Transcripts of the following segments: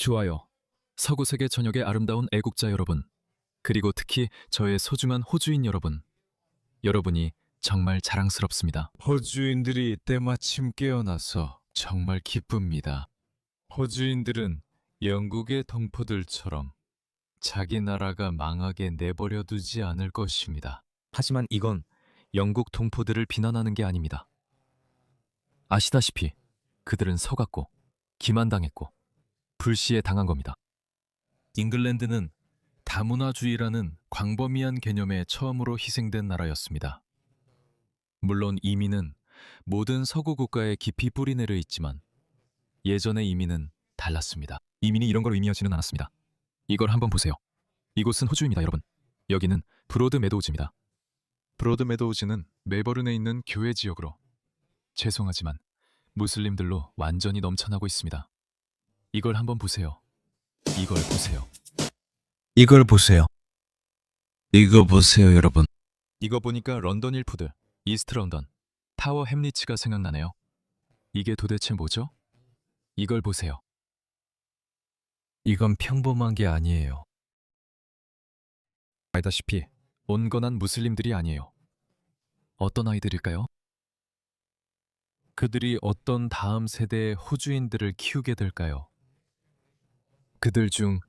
좋아요. 서구세계 전역의 아름다운 애국자 여러분, 그리고 특히 저의 소중한 호주인 여러분, 여러분이 정말 자랑스럽습니다. 호주인들이 때마침 깨어나서 정말 기쁩니다. 호주인들은 영국의 동포들처럼 자기 나라가 망하게 내버려 두지 않을 것입니다. 하지만 이건 영국 동포들을 비난하는 게 아닙니다. 아시다시피 그들은 속았고 기만당했고 불시에 당한 겁니다. 잉글랜드는 다문화주의라는 광범위한 개념에 처음으로 희생된 나라였습니다. 물론 이민은 모든 서구 국가에 깊이 뿌리내려 있지만 예전의 이민은 달랐습니다. 이민이 이런 걸 의미하지는 않았습니다. 이걸 한번 보세요. 이곳은 호주입니다, 여러분. 여기는 브로드 메도우즈입니다. 브로드 메도우즈는 멜버른에 있는 교외 지역으로 죄송하지만 무슬림들로 완전히 넘쳐나고 있습니다. 이걸 한번 보세요. 이걸 보세요. 이걸 보세요. 이거 보세요, 여러분. 이거 보니까 런던 일푸드, 이스트 런던, 타워 햄리츠가 생각나네요. 이게 도대체 뭐죠? 이걸 보세요. 이건 평범한 게 아니에요. 알다시피 온건한 무슬림들이 아니에요. 어떤 아이들일까요? 그들이 어떤 다음 세대의 호주인들을 키우게 될까요? 그들 중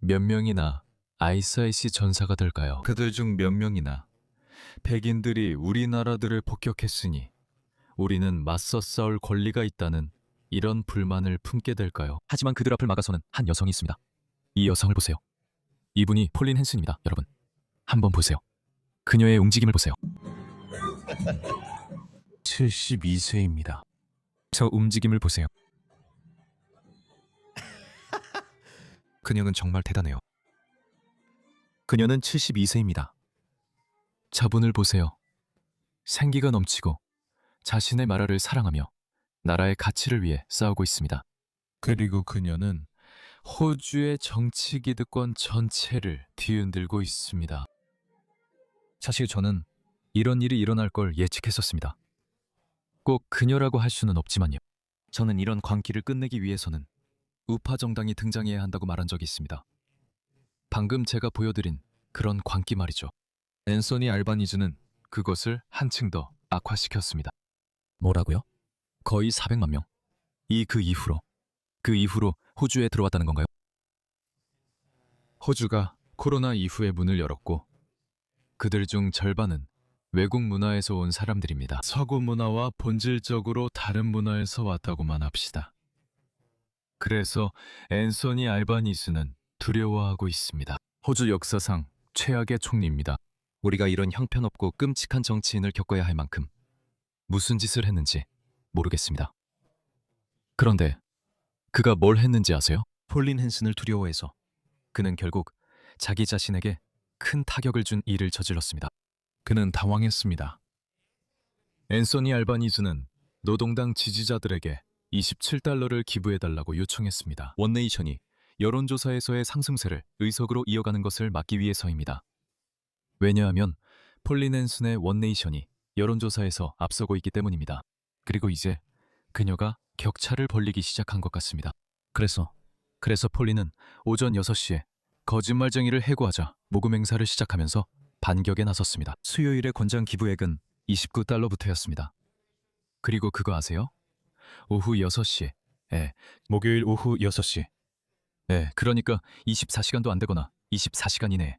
몇 명이나 ISIS 전사가 될까요? 그들 중 몇 명이나 백인들이 우리나라들을 폭격했으니 우리는 맞서 싸울 권리가 있다는 이런 불만을 품게 될까요? 하지만 그들 앞을 막아서는 한 여성이 있습니다. 이 여성을 보세요. 이분이 폴린 헨슨입니다, 여러분. 한번 보세요. 그녀의 움직임을 보세요. 72세입니다. 저 움직임을 보세요. 그녀는 정말 대단해요. 그녀는 72세입니다. 저분을 보세요. 생기가 넘치고 자신의 나라를 사랑하며 나라의 가치를 위해 싸우고 있습니다. 그리고 그녀는 호주의 정치 기득권 전체를 뒤흔들고 있습니다. 사실 저는 이런 일이 일어날 걸 예측했었습니다. 꼭 그녀라고 할 수는 없지만요. 저는 이런 광기를 끝내기 위해서는 우파 정당이 등장해야 한다고 말한 적이 있습니다. 방금 제가 보여드린 그런 광기 말이죠. 앤소니 알바니즈는 그것을 한층 더 악화시켰습니다. 뭐라고요? 거의 400만 명. 그 이후로 호주에 들어왔다는 건가요? 호주가 코로나 이후에 문을 열었고 그들 중 절반은 외국 문화에서 온 사람들입니다. 서구 문화와 본질적으로 다른 문화에서 왔다고만 합시다. 그래서 앤소니 알바니즈는 두려워하고 있습니다. 호주 역사상 최악의 총리입니다. 우리가 이런 형편없고 끔찍한 정치인을 겪어야 할 만큼 무슨 짓을 했는지 모르겠습니다. 그런데 그가 뭘 했는지 아세요? 폴린 헨슨을 두려워해서 그는 결국 자기 자신에게 큰 타격을 준 일을 저질렀습니다. 그는 당황했습니다. 앤소니 알바니즈는 노동당 지지자들에게 27달러를 기부해달라고 요청했습니다. 원네이션이 여론조사에서의 상승세를 의석으로 이어가는 것을 막기 위해서입니다. 왜냐하면 폴린 헨슨의 원네이션이 여론조사에서 앞서고 있기 때문입니다. 그리고 이제 그녀가 격차를 벌리기 시작한 것 같습니다. 그래서 폴린은 오전 6시에 거짓말쟁이를 해고하자 모금 행사를 시작하면서 반격에 나섰습니다. 수요일의 권장 기부액은 29달러부터였습니다. 그리고 그거 아세요? 오후 6시에, 목요일 오후 6시. 그러니까 24시간도 안 되거나 24시간 이내에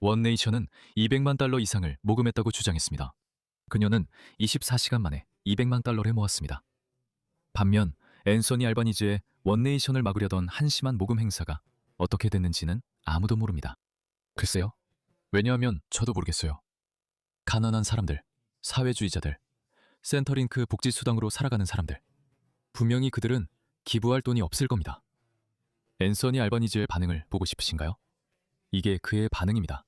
원네이션은 200만 달러 이상을 모금했다고 주장했습니다. 그녀는 24시간 만에 200만 달러를 모았습니다. 반면 앤소니 알바니즈의 원네이션을 막으려던 한심한 모금 행사가 어떻게 됐는지는 아무도 모릅니다. 글쎄요. 왜냐하면 저도 모르겠어요. 가난한 사람들, 사회주의자들, 센터링크 복지수당으로 살아가는 사람들. 분명히 그들은 기부할 돈이 없을 겁니다. 앤소니 알바니즈의 반응을 보고 싶으신가요? 이게 그의 반응입니다.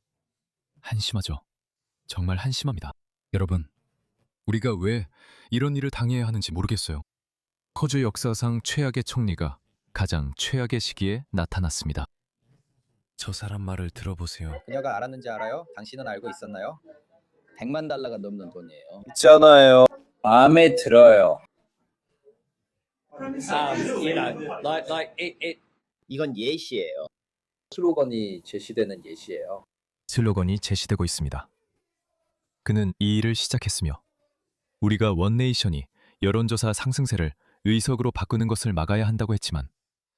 한심하죠. 정말 한심합니다. 여러분, 우리가 왜 이런 일을 당해야 하는지 모르겠어요. 호주 역사상 최악의 총리가 가장 최악의 시기에 나타났습니다. 저 사람 말을 들어보세요. 그녀가 알았는지 알아요? 당신은 알고 있었나요? 100만 달러가 넘는 돈이에요. 있잖아요. 마음에 들어요. Like it 이건 예시예요. 슬로건이 제시되는 예시예요. 슬로건이 제시되고 있습니다. 그는 이 일을 시작했으며 우리가 원네이션이 여론조사 상승세를 의석으로 바꾸는 것을 막아야 한다고 했지만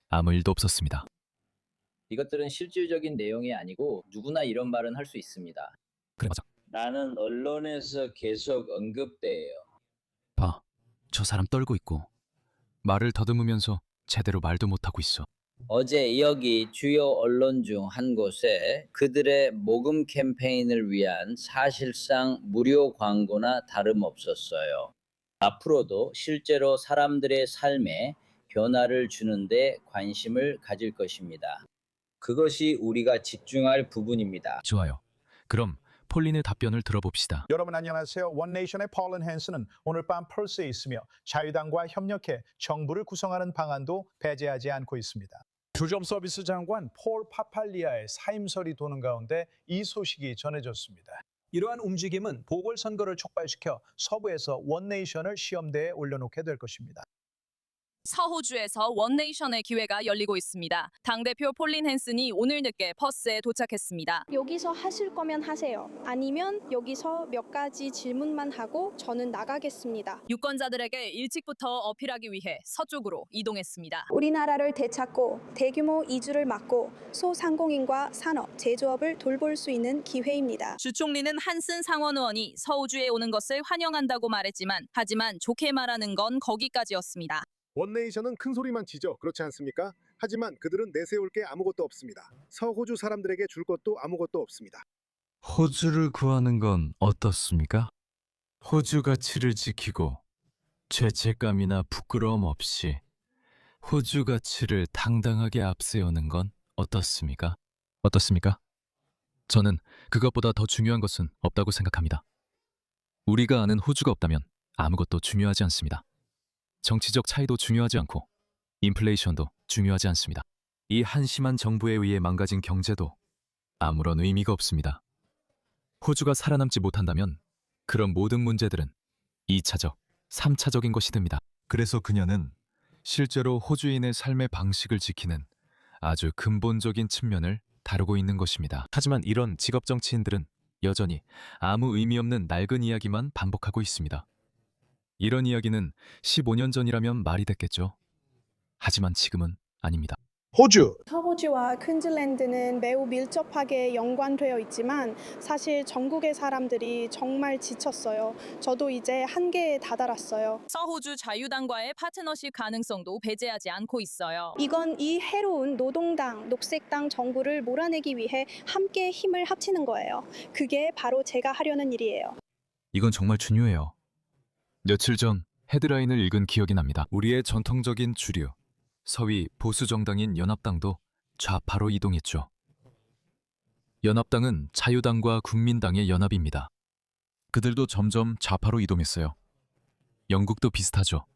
아무 일도 없었습니다. 이것들은 실질적인 내용이 아니고 누구나 이런 말은 할 수 있습니다. 그래 맞아. 나는 언론에서 계속 언급돼요. 봐, 저 사람 떨고 있고 말을 더듬으면서 제대로 말도 못하고 있어. 어제 여기 주요 언론 중 한 곳에 그들의 모금 캠페인을 위한 사실상 무료 광고나 다름없었어요. 앞으로도 실제로 사람들의 삶에 변화를 주는데 관심을 가질 것입니다. 그것이 우리가 집중할 부분입니다. 좋아요. 그럼 폴린의 답변을 들어봅시다. 여러분 안녕하세요. 원네이션의 폴린 헨슨은 오늘 밤 펄스에 있으며 자유당과 협력해 정부를 구성하는 방안도 배제하지 않고 있습니다. 주점 서비스 장관 폴 파팔리아의 사임설이 도는 가운데 이 소식이 전해졌습니다. 이러한 움직임은 보궐선거를 촉발시켜 서부에서 원네이션을 시험대에 올려놓게 될 것입니다. 서호주에서 원네이션의 기회가 열리고 있습니다. 당대표 폴린 헨슨이 오늘 늦게 퍼스에 도착했습니다. 여기서 하실 거면 하세요. 아니면 여기서 몇 가지 질문만 하고 저는 나가겠습니다. 유권자들에게 일찍부터 어필하기 위해 서쪽으로 이동했습니다. 우리나라를 되찾고 대규모 이주를 막고 소상공인과 산업, 제조업을 돌볼 수 있는 기회입니다. 주 총리는 한슨 상원 의원이 서호주에 오는 것을 환영한다고 말했지만 하지만 좋게 말하는 건 거기까지였습니다. 원네이션은 큰 소리만 치죠. 그렇지 않습니까? 하지만 그들은 내세울 게 아무것도 없습니다. 서호주 사람들에게 줄 것도 아무것도 없습니다. 호주를 구하는 건 어떻습니까? 호주 가치를 지키고 죄책감이나 부끄러움 없이 호주 가치를 당당하게 앞세우는 건 어떻습니까? 어떻습니까? 저는 그것보다 더 중요한 것은 없다고 생각합니다. 우리가 아는 호주가 없다면 아무것도 중요하지 않습니다. 정치적 차이도 중요하지 않고 인플레이션도 중요하지 않습니다. 이 한심한 정부에 의해 망가진 경제도 아무런 의미가 없습니다. 호주가 살아남지 못한다면 그런 모든 문제들은 2차적, 3차적인 것이 됩니다. 그래서 그녀는 실제로 호주인의 삶의 방식을 지키는 아주 근본적인 측면을 다루고 있는 것입니다. 하지만 이런 직업 정치인들은 여전히 아무 의미 없는 낡은 이야기만 반복하고 있습니다. 이런 이야기는 15년 전이라면 말이 됐겠죠. 하지만 지금은 아닙니다. 호주! 서호주와 퀸즐랜드는 매우 밀접하게 연관되어 있지만 사실 전국의 사람들이 정말 지쳤어요. 저도 이제 한계에 다다랐어요. 서호주 자유당과의 파트너십 가능성도 배제하지 않고 있어요. 이건 이 해로운 노동당, 녹색당 정부를 몰아내기 위해 함께 힘을 합치는 거예요. 그게 바로 제가 하려는 일이에요. 이건 정말 중요해요. 며칠 전 헤드라인을 읽은 기억이 납니다. 우리의 전통적인 주류, 서위 보수 정당인 연합당도 좌파로 이동했죠. 연합당은 자유당과 국민당의 연합입니다. 그들도 점점 좌파로 이동했어요. 영국도 비슷하죠.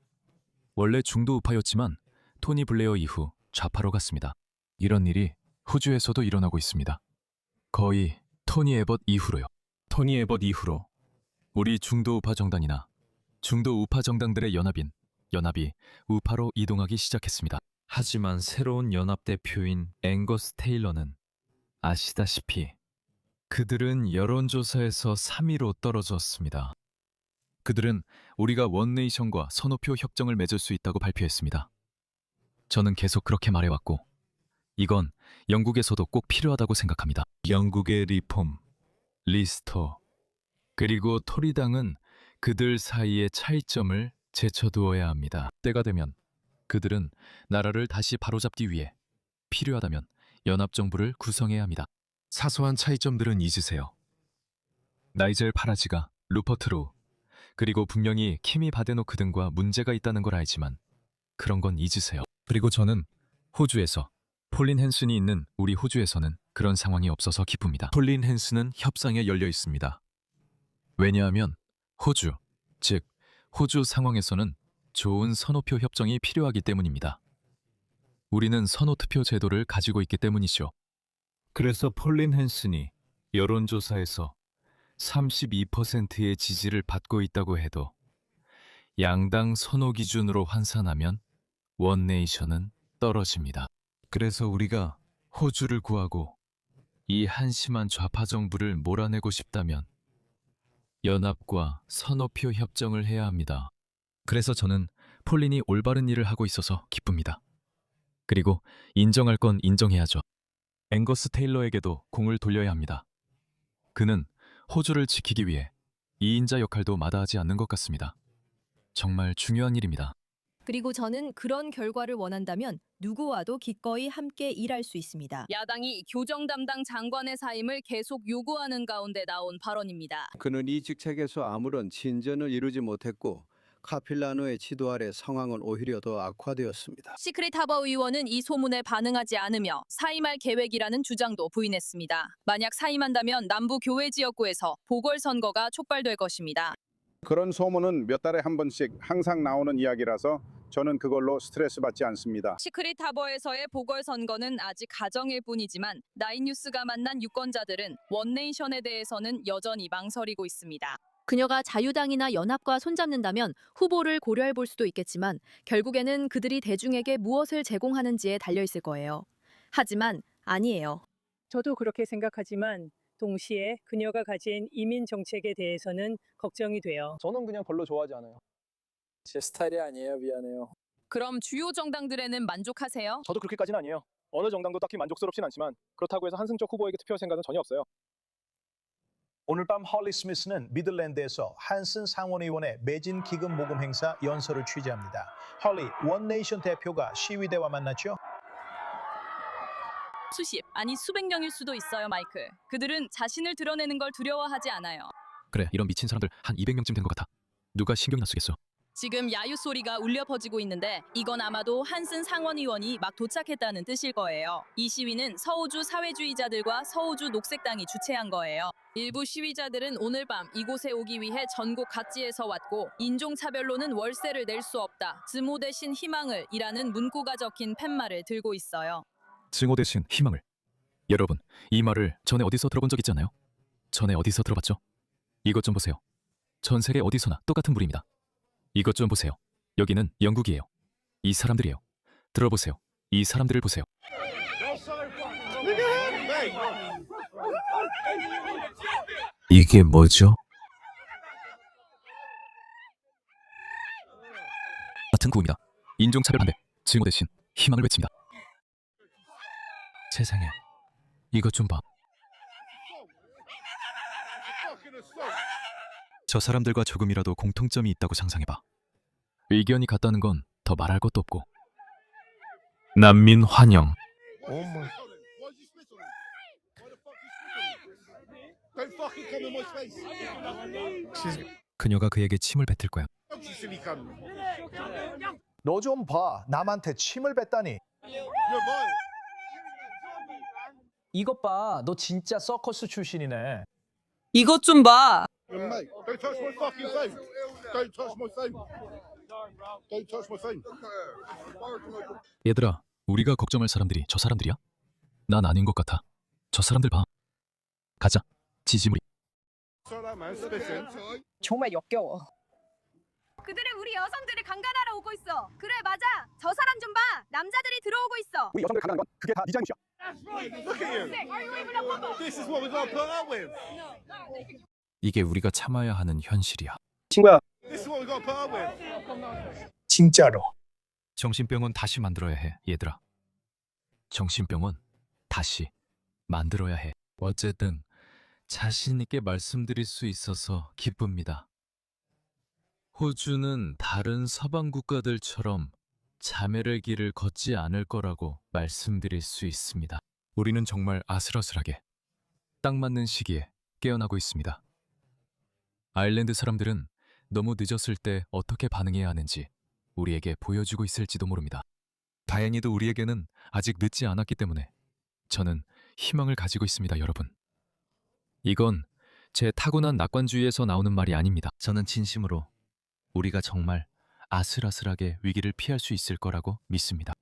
원래 중도 우파였지만 토니 블레어 이후 좌파로 갔습니다. 이런 일이 호주에서도 일어나고 있습니다. 거의 토니 에벗 이후로요. 토니 에벗 이후로 우리 중도 우파 정당이나 중도 우파 정당들의 연합이 우파로 이동하기 시작했습니다. 하지만 새로운 연합 대표인 앵거스 테일러는 아시다시피 그들은 여론조사에서 3위로 떨어졌습니다. 그들은 우리가 원네이션과 선호표 협정을 맺을 수 있다고 발표했습니다. 저는 계속 그렇게 말해왔고 이건 영국에서도 꼭 필요하다고 생각합니다. 영국의 리폼, 리스토, 그리고 토리당은 그들 사이의 차이점을 제쳐두어야 합니다. 때가 되면 그들은 나라를 다시 바로잡기 위해 필요하다면 연합정부를 구성해야 합니다. 사소한 차이점들은 잊으세요. 나이젤 파라지가 루퍼트 로우, 그리고 분명히 키미 바데노크 등과 문제가 있다는 걸 알지만 그런 건 잊으세요. 그리고 저는 호주에서 폴린 헨슨이 있는 우리 호주에서는 그런 상황이 없어서 기쁩니다. 폴린 헨슨은 협상에 열려 있습니다. 왜냐하면 호주, 즉 호주 상황에서는 좋은 선호표 협정이 필요하기 때문입니다. 우리는 선호투표 제도를 가지고 있기 때문이죠. 그래서 폴린 헨슨이 여론조사에서 32%의 지지를 받고 있다고 해도 양당 선호 기준으로 환산하면 원네이션은 떨어집니다. 그래서 우리가 호주를 구하고 이 한심한 좌파 정부를 몰아내고 싶다면 연합과 선호표 협정을 해야 합니다. 그래서 저는 폴린이 올바른 일을 하고 있어서 기쁩니다. 그리고 인정할 건 인정해야죠. 앵거스 테일러에게도 공을 돌려야 합니다. 그는 호주를 지키기 위해 2인자 역할도 마다하지 않는 것 같습니다. 정말 중요한 일입니다. 그리고 저는 그런 결과를 원한다면 누구와도 기꺼이 함께 일할 수 있습니다. 야당이 교정 담당 장관의 사임을 계속 요구하는 가운데 나온 발언입니다. 그는 이 직책에서 아무런 진전을 이루지 못했고 카필라노의 지도 아래 상황은 오히려 더 악화되었습니다. 시크릿 하버 의원은 이 소문에 반응하지 않으며 사임할 계획이라는 주장도 부인했습니다. 만약 사임한다면 남부 교외 지역구에서 보궐선거가 촉발될 것입니다. 그런 소문은 몇 달에 한 번씩 항상 나오는 이야기라서 저는 그걸로 스트레스 받지 않습니다. 시크릿 하버에서의 보궐선거는 아직 가정일 뿐이지만 나인뉴스가 만난 유권자들은 원네이션에 대해서는 여전히 망설이고 있습니다. 그녀가 자유당이나 연합과 손잡는다면 후보를 고려해 볼 수도 있겠지만 결국에는 그들이 대중에게 무엇을 제공하는지에 달려 있을 거예요. 하지만 아니에요. 저도 그렇게 생각하지만 동시에 그녀가 가진 이민 정책에 대해서는 걱정이 돼요. 저는 그냥 별로 좋아하지 않아요. 제 스타일이 아니에요. 미안해요. 그럼 주요 정당들에는 만족하세요? 저도 그렇게까지는 아니에요. 어느 정당도 딱히 만족스럽진 않지만 그렇다고 해서 한승적 후보에게 투표할 생각은 전혀 없어요. 오늘 밤 헐리 스미스는 미들랜드에서 한슨 상원의원의 매진 기금 모금 행사 연설을 취재합니다. 헐리 원네이션 대표가 시위대와 만났죠. 수십, 아니 수백 명일 수도 있어요, 마이클. 그들은 자신을 드러내는 걸 두려워하지 않아요. 그래, 이런 미친 사람들 한 200명쯤 된 것 같아. 누가 신경이나 쓰겠어. 지금 야유 소리가 울려 퍼지고 있는데 이건 아마도 한슨 상원의원이 막 도착했다는 뜻일 거예요. 이 시위는 서호주 사회주의자들과 서호주 녹색당이 주최한 거예요. 일부 시위자들은 오늘 밤 이곳에 오기 위해 전국 각지에서 왔고 인종차별로는 월세를 낼 수 없다. 증오 대신 희망을 이라는 문구가 적힌 팻말을 들고 있어요. 증오 대신 희망을. 여러분, 이 말을 전에 어디서 들어본 적 있지 않나요? 전에 어디서 들어봤죠? 이것 좀 보세요. 전 세계 어디서나 똑같은 물입니다. 이것 좀 보세요. 여기는 영국이에요. 이 사람들이에요. 들어보세요. 이 사람들을 보세요. 이게 뭐죠? 같은 구호입니다. 인종차별 반대, 증오 대신 희망을 외칩니다. 세상에, 이것 좀 봐. 저 사람들과 조금이라도 공통점이 있다고 상상해봐. 의견이 같다는 건 더 말할 것도 없고. 난민 환영. 그녀가 그에게 침을 뱉을 거야. 너 좀 봐. 남한테 침을 뱉다니. 이것 봐. 너 진짜 서커스 출신이네. 이것 좀 봐. 얘들아, 우리가 걱정할 사람들이 저 사람들이야? 난 아닌 것 같아. 저 사람들 봐. 가자, 지지무리. 정말 역겨워. 그들은 우리 여성들을 강간하러 오고 있어. 그래, 맞아. 저 사람 좀 봐. 남자들이 들어오고 있어. 우리 여성들 강간한 건 그게 다 네 잘못이야. 이게 우리가 참아야 하는 현실이야. 친구야. 진짜로. 정신병원 다시 만들어야 해, 얘들아. 정신병원 다시 만들어야 해. 어쨌든 자신 있게 말씀드릴 수 있어서 기쁩니다. 호주는 다른 서방 국가들처럼 자멸의 길을 걷지 않을 거라고 말씀드릴 수 있습니다. 우리는 정말 아슬아슬하게 딱 맞는 시기에 깨어나고 있습니다. 아일랜드 사람들은 너무 늦었을 때 어떻게 반응해야 하는지 우리에게 보여주고 있을지도 모릅니다. 다행히도 우리에게는 아직 늦지 않았기 때문에 저는 희망을 가지고 있습니다, 여러분. 이건 제 타고난 낙관주의에서 나오는 말이 아닙니다. 저는 진심으로 우리가 정말 아슬아슬하게 위기를 피할 수 있을 거라고 믿습니다.